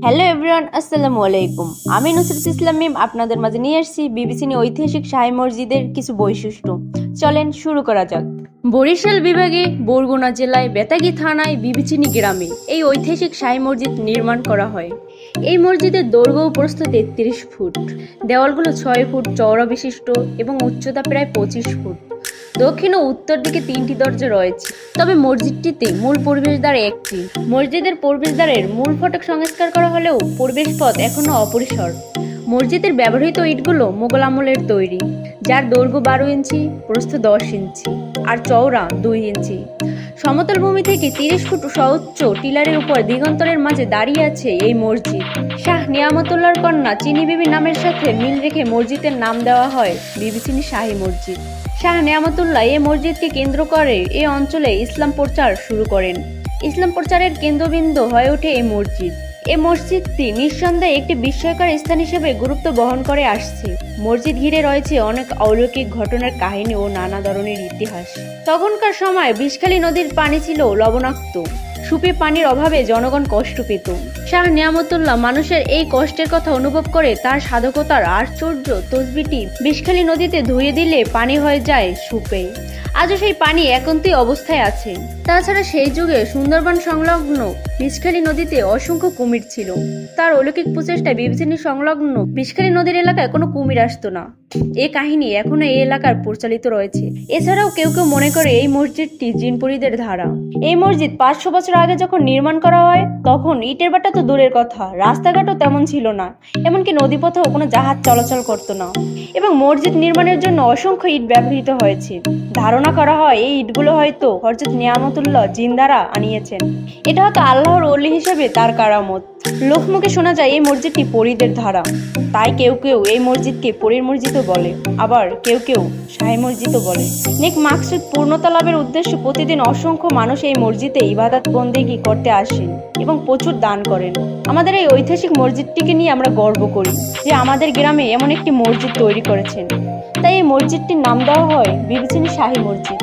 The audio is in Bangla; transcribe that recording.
হ্যালো এভরিওয়ান, আসসালামু আলাইকুম। আমি নুসরাত ইসলাম মিম আপনাদের মাঝে নিয়ে আসছি বিবিসিনি ঐতিহাসিক শাহী মসজিদের কিছু বৈশিষ্ট্য। চলেন শুরু করা যাক। বরিশাল বিভাগে বরগুনা জেলায় বেতাগী থানায় বিবিসিনি গ্রামে এই ঐতিহাসিক শাহী মসজিদ নির্মাণ করা হয়। এই মসজিদের দৈর্ঘ্য ও প্রস্থ 33 ফুট, দেওয়ালগুলো 6 ফুট চওড়া বিশিষ্ট এবং উচ্চতা প্রায় 25 ফুট। দক্ষিণ ও উত্তর দিকে 3টি দরজা রয়েছে, তবে মসজিদটিতে মূল প্রবেশদ্বার একটি। মসজিদের প্রবেশদ্বারের মূল ফটক সংস্কার করা হলেও প্রবেশ পথ এখনো অপরিসর। মসজিদের ব্যবহৃত ইটগুলো মোগল আমলের তৈরি, যার দৈর্ঘ্য 12 ইঞ্চি, প্রস্থ 10 ইঞ্চি আর চওড়া 2 ইঞ্চি। সমতল ভূমি থেকে 30 ফুট সউচ্চ টিলারের উপর দিগন্তরের মাঝে দাঁড়িয়ে আছে এই মসজিদ। শাহ নিয়ামতুল্লাহর কন্যা চিনি বিবি নামের সাথে মিল রেখে মসজিদের নাম দেওয়া হয় বিবিসিনি শাহী মসজিদ। শাহ নিয়ামতুল্লাহ এই মসজিদকে কেন্দ্র করে এই অঞ্চলে ইসলাম প্রচার শুরু করেন। ইসলাম প্রচারের কেন্দ্রবিন্দু হয়ে ওঠে এই মসজিদ। এই মসজিদটি নিঃসন্দেহে একটি বিস্ময়কর স্থান হিসেবে গুরুত্ব বহন করে আসছে। মসজিদ ঘিরে রয়েছে অনেক অলৌকিক ঘটনার কাহিনী ও নানা ধরনের ইতিহাস। তখনকার সময় বিষখালী নদীর পানি ছিল লবণাক্ত। সুপে পানির অভাবে জনগণ কষ্ট পেত। শাহ নিয়ামতুল্লাহ মানুষের এই কষ্টের কথা অনুভব করে তার সাধকতার আশ্চর্য তসবিটি বিষখালী নদীতে ধুয়ে দিলে পানি হয়ে যায় সুপে। আজও সেই পানি একান্তই অবস্থায় আছে। তাছাড়া সেই যুগে সুন্দরবন সংলগ্ন বিষখালী নদীতে অসংখ্য কুমির ছিল। তার অলৌকিক প্রচেষ্টায় বিবিসিনি সংলগ্ন বিষখালী নদীর এলাকায় কোনো কুমির আসতো না। এই কাহিনী এখনো এই এলাকার প্রচলিত রয়েছে। এছাড়াও কেউ কেউ মনে করে এই মসজিদটি জিনপরীদের ধারা। এই মসজিদ 500 বছর আগে যখন নির্মাণ করা হয়, তখন ইটের ভাটা তো দূরের কথা, রাস্তাঘাটও তেমন ছিল না, এমনকি নদীপথেও কোনো জাহাজ চলাচল করতো না। এবং মসজিদ নির্মাণের জন্য অসংখ্য ইট ব্যবহৃত হয়েছে। ধারণা করা হয় এই ইটগুলো হয়তো হযরত নিয়ামতুল্লাহ জিন দ্বারা আনিয়েছেন। এটা হয়তো আল্লাহর ওলি হিসেবে তার কারামত। লোকমুখে শোনা যায় এই মসজিদটি পরীদের ধারা। তাই কেউ কেউ এই মসজিদকে পরীর মসজিদও বলে, আবার কেউ কেউ শাহী মসজিদও বলে। নেক মাকসুদ পূর্ণতা লাভের উদ্দেশ্যে প্রতিদিন অসংখ্য মানুষ এই মসজিদে ইবাদত বন্দেগী করতে আসেন এবং প্রচুর দান করেন। আমাদের এই ঐতিহাসিক মসজিদটিকে নিয়ে আমরা গর্ব করি যে আমাদের গ্রামে এমন একটি মসজিদ তৈরি করেছেন। তাই এই মসজিদটির নাম দেওয়া হয় বিবিসিনি শাহী মসজিদ।